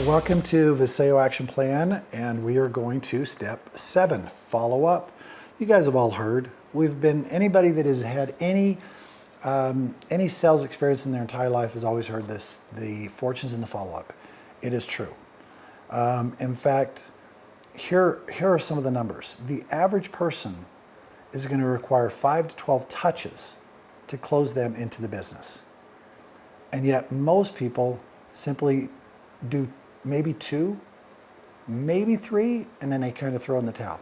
Welcome to Viseo Action Plan, and we are going to step 7, follow up. You guys have all heard. Anybody that has had any sales experience in their entire life has always heard this: the fortunes in the follow-up. It is true. In fact, here are some of the numbers. The average person is going to require 5 to 12 touches to close them into the business, and yet most people simply do maybe 2, maybe 3, and then they kind of throw in the towel.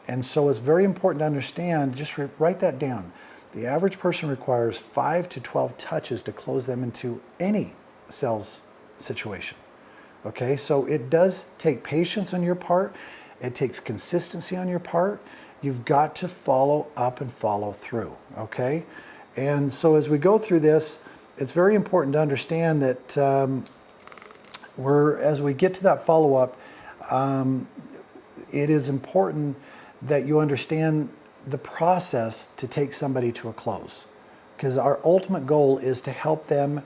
And so it's very important to understand, just write that down. The average person requires 5 to 12 touches to close them into any sales situation. Okay, so it does take patience on your part. It takes consistency on your part. You've got to follow up and follow through, okay? And so as we go through this, it's very important to understand that as we get to that follow-up, it is important that you understand the process to take somebody to a close, because our ultimate goal is to help them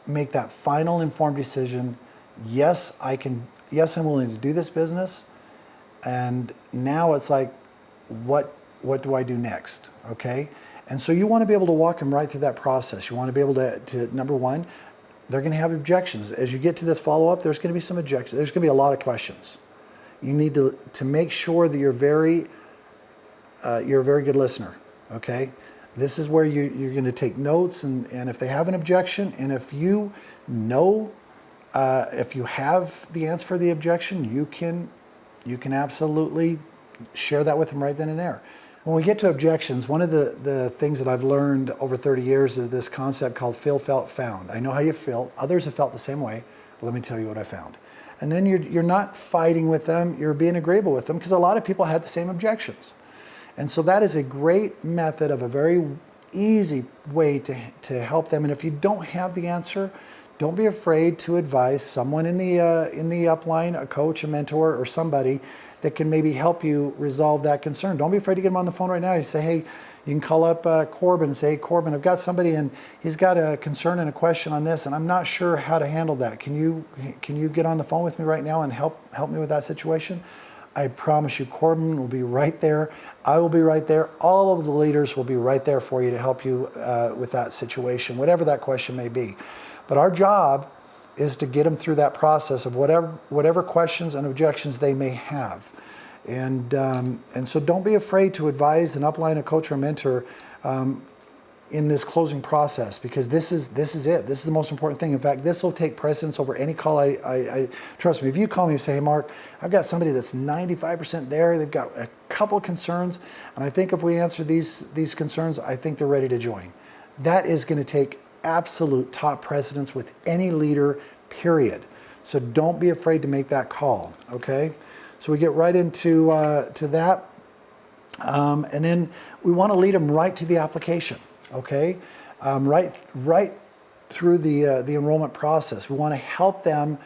make that final informed decision. Yes, I'm willing to do this business, and now it's like, what do I do next? Okay, and so you want to be able to walk them right through that process. You want to be able to number one, they're going to have objections. As you get to this follow-up, there's going to be some objections. There's going to be a lot of questions. You need to make sure that you're a very good listener, okay? This is where you're going to take notes, and if they have an objection, and if you know, if you have the answer for the objection, you can absolutely share that with them right then and there. When we get to objections, one of the things that I've learned over 30 years is this concept called feel, felt, found. I know how you feel. Others have felt the same way, but let me tell you what I found. And then you're not fighting with them, you're being agreeable with them, because a lot of people had the same objections. And so that is a great method of a very easy way to help them. And if you don't have the answer, don't be afraid to advise someone in the upline, a coach, a mentor, or somebody that can maybe help you resolve that concern. Don't be afraid to get them on the phone right now. You say, hey, you can call up Corbin and say, hey, Corbin, I've got somebody and he's got a concern and a question on this, and I'm not sure how to handle that. Can you get on the phone with me right now and help me with that situation? I promise you, Corbin will be right there. I will be right there. All of the leaders will be right there for you to help you with that situation, whatever that question may be. But our job is to get them through that process of whatever questions and objections they may have. And so don't be afraid to advise an upline, a coach, or a mentor in this closing process, because this is it. This is the most important thing. In fact, this will take precedence over any call. I trust me, if you call me and say, hey, Mark, I've got somebody that's 95% there, they've got a couple of concerns, and I think if we answer these concerns, I think they're ready to join. That is going to take absolute top precedence with any leader, period. So don't be afraid to make that call, okay? So we get right into to that, and then we want to lead them right to the application, okay? Right through the enrollment process. We want to help them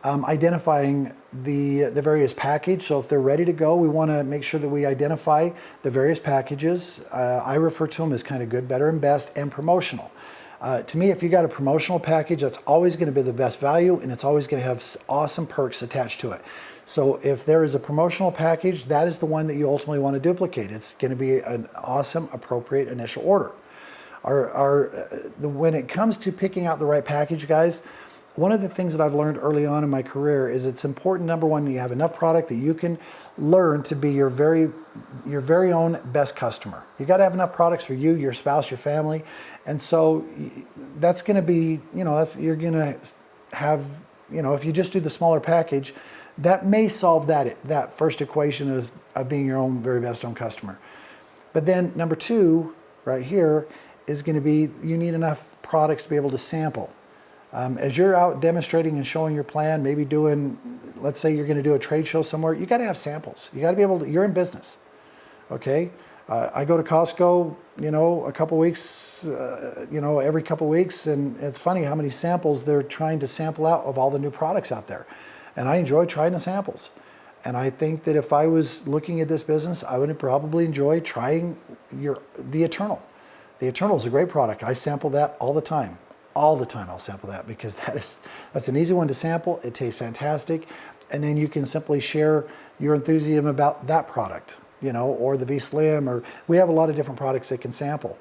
identifying the various package. So if they're ready to go, we want to make sure that we identify the various packages. I refer to them as kind of good, better, and best, and promotional. To me, if you got a promotional package, that's always going to be the best value, and it's always going to have awesome perks attached to it. So if there is a promotional package, that is the one that you ultimately want to duplicate. It's going to be an awesome, appropriate initial order. When it comes to picking out the right package, guys, one of the things that I've learned early on in my career is it's important, number one, that you have enough product that you can learn to be your very own best customer. You got to have enough products for you, your spouse, your family. And so that's going to be, you're going to have, if you just do the smaller package, that may solve that first equation of being your own very best own customer. But then number two, right here, is going to be you need enough products to be able to sample. As you're out demonstrating and showing your plan, maybe let's say you're going to do a trade show somewhere, you got to have samples. You got to be able to, you're in business, okay? I go to Costco, a couple weeks, every couple weeks, and it's funny how many samples they're trying to sample out of all the new products out there. And I enjoy trying the samples. And I think that if I was looking at this business, I would probably enjoy trying the Eternal. The Eternal is a great product. I sample that all the time. All the time I'll sample that because that's an easy one to sample. It tastes fantastic. And then you can simply share your enthusiasm about that product, or the V-Slim, or we have a lot of different products that can sample.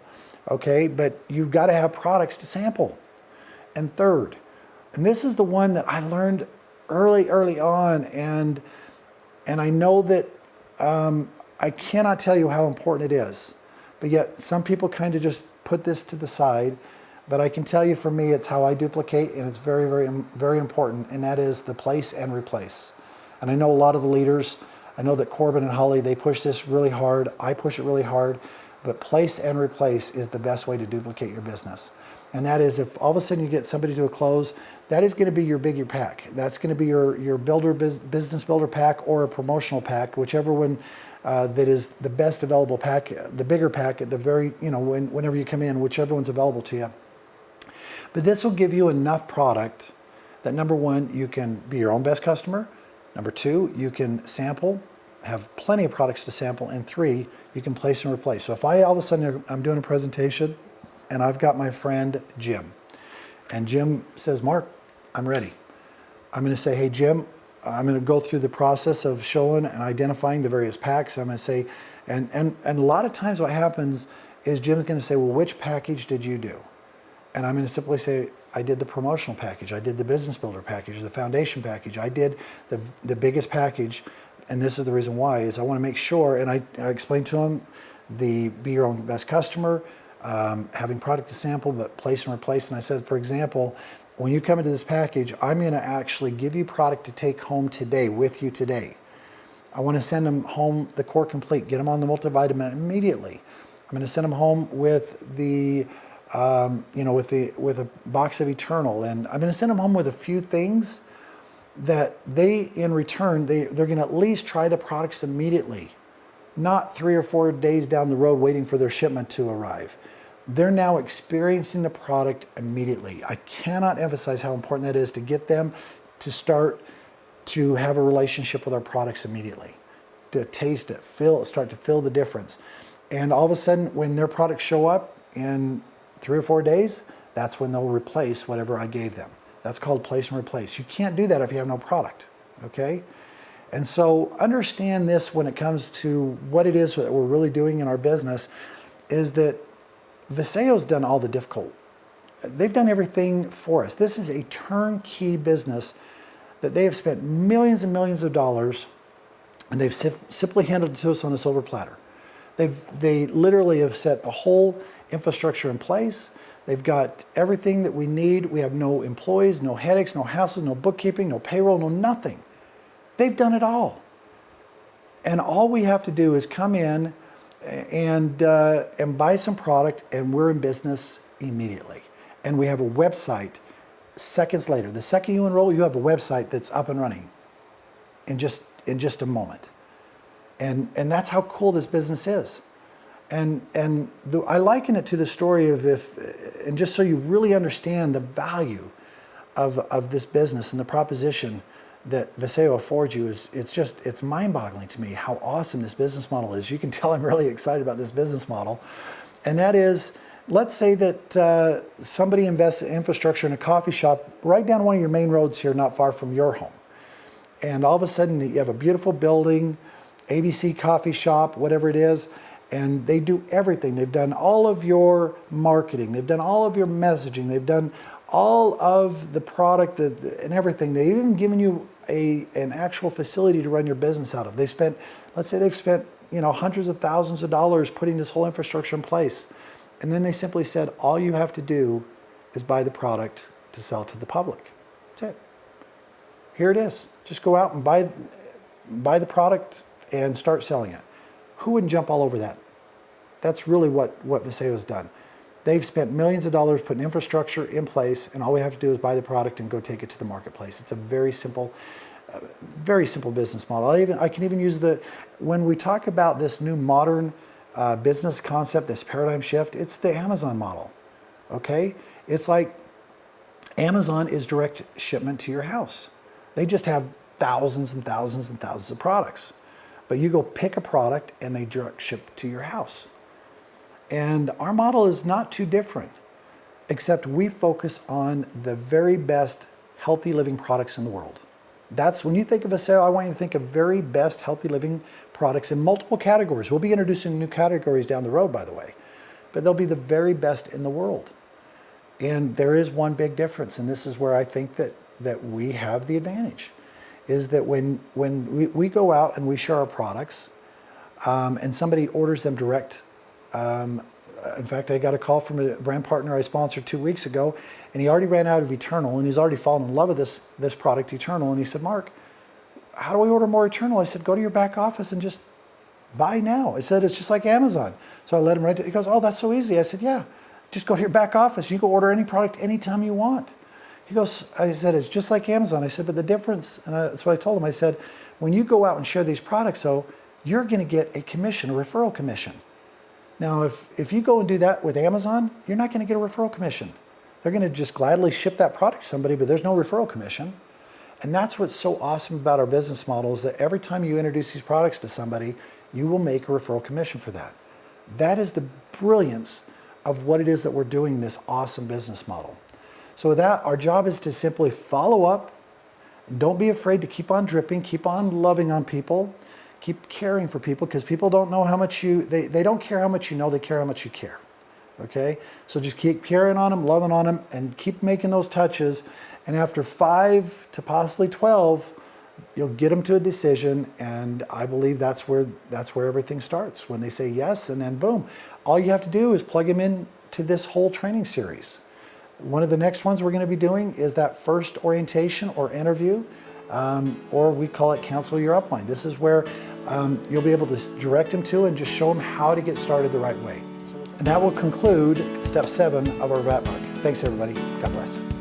Okay, but you've got to have products to sample. And third, and this is the one that I learned early on, and I know that I cannot tell you how important it is, but yet some people kind of just put this to the side. But I can tell you, for me, it's how I duplicate, and it's very, very, very important, and that is the place and replace. And I know a lot of the leaders, I know that Corbin and Holly, they push this really hard. I push it really hard, but place and replace is the best way to duplicate your business. And that is, if all of a sudden you get somebody to a close, that is going to be your bigger pack. That's going to be your business builder pack or a promotional pack, whichever one that is the best available pack, the bigger pack at the very, whenever you come in, whichever one's available to you. But this will give you enough product that, number one, you can be your own best customer. Number two, you can sample, have plenty of products to sample. And three, you can place and replace. So if all of a sudden I'm doing a presentation and I've got my friend Jim, and Jim says, Mark, I'm ready. I'm going to say, hey, Jim, I'm going to go through the process of showing and identifying the various packs. I'm going to say, and a lot of times what happens is Jim's going to say, well, which package did you do? And I'm going to simply say, I did the promotional package, I did the business builder package, the foundation package, I did the biggest package, and this is the reason why, is I want to make sure, and I explained to him the be your own best customer, having product to sample, but place and replace. And I said, for example, when you come into this package, I'm going to actually give you product to take home today, with you today. I want to send them home the Core Complete, get them on the multivitamin immediately. I'm going to send them home with the with a box of Eternal, and I'm going to send them home with a few things that they, in return, they're going to at least try the products immediately, not 3 or 4 days down the road waiting for their shipment to arrive. They're now experiencing the product immediately. I cannot emphasize how important that is to get them to start to have a relationship with our products immediately, to taste it, start to feel the difference. And all of a sudden, when their products show up in 3 or 4 days, that's when they'll replace whatever I gave them. That's called place and replace. You can't do that if you have no product, okay? And so understand this when it comes to what it is that we're really doing in our business, is that Viseo's done all the difficult. They've done everything for us. This is a turnkey business that they have spent millions and millions of dollars, and they've simply handed it to us on a silver platter. They literally have set the whole infrastructure in place. They've got everything that we need. We have no employees, no headaches, no hassles, no bookkeeping, no payroll, no nothing. They've done it all. And all we have to do is come in and buy some product, and we're in business immediately. And we have a website seconds later. The second you enroll, you have a website that's up and running in just a moment. And that's how cool this business is. And I liken it to the story of and just so you really understand the value of this business and the proposition that Viseo affords you, it's mind-boggling to me how awesome this business model is. You can tell I'm really excited about this business model. And that is, let's say that somebody invests in infrastructure in a coffee shop right down one of your main roads here, not far from your home. And all of a sudden you have a beautiful building, ABC coffee shop, whatever it is, and they do everything. They've done all of your marketing. They've done all of your messaging. They've done all of the product and everything. They've even given you an actual facility to run your business out of. Let's say they've spent hundreds of thousands of dollars putting this whole infrastructure in place. And then they simply said, all you have to do is buy the product to sell to the public. That's it. Here it is. Just go out and buy the product and start selling it. Who wouldn't jump all over that? That's really what Viseo's done. They've spent millions of dollars putting infrastructure in place, and all we have to do is buy the product and go take it to the marketplace. It's a very simple business model. I can even use when we talk about this new modern business concept, this paradigm shift, it's the Amazon model, okay? It's like Amazon is direct shipment to your house. They just have thousands and thousands and thousands of products. But you go pick a product and they direct ship to your house. And our model is not too different. except we focus on the very best healthy living products in the world. That's when you think of a sale, I want you to think of very best healthy living products in multiple categories. We'll be introducing new categories down the road, by the way, but they'll be the very best in the world. And there is one big difference, and this is where I think that we have the advantage, is that when we go out and we share our products, and somebody orders them direct. In fact, I got a call from a brand partner I sponsored 2 weeks ago, and he already ran out of Eternal, and he's already fallen in love with this product, Eternal. And he said, Mark, how do I order more Eternal? I said, go to your back office and just buy now. I said, it's just like Amazon. So I let him he goes, oh, that's so easy. I said, yeah, just go to your back office. You can order any product anytime you want. He goes, I said, it's just like Amazon. I said, but the difference, and that's what I told him. I said, when you go out and share these products, though, you're going to get a commission, a referral commission. Now, if you go and do that with Amazon, you're not going to get a referral commission. They're going to just gladly ship that product to somebody, but there's no referral commission. And that's what's so awesome about our business model, is that every time you introduce these products to somebody, you will make a referral commission for that. That is the brilliance of what it is that we're doing in this awesome business model. So with that, our job is to simply follow up. Don't be afraid to keep on dripping, keep on loving on people. Keep caring for people, because people don't know how much they don't care how much you know, they care how much you care. Okay? So just keep caring on them, loving on them, and keep making those touches. And after 5 to possibly 12, you'll get them to a decision. And I believe that's where everything starts, when they say yes, and then boom. All you have to do is plug them in to this whole training series. One of the next ones we're going to be doing is that first orientation or interview. Or we call it Cancel Your Upline. This is where you'll be able to direct them to and just show them how to get started the right way. And that will conclude step 7 of our VAT book. Thanks, everybody. God bless.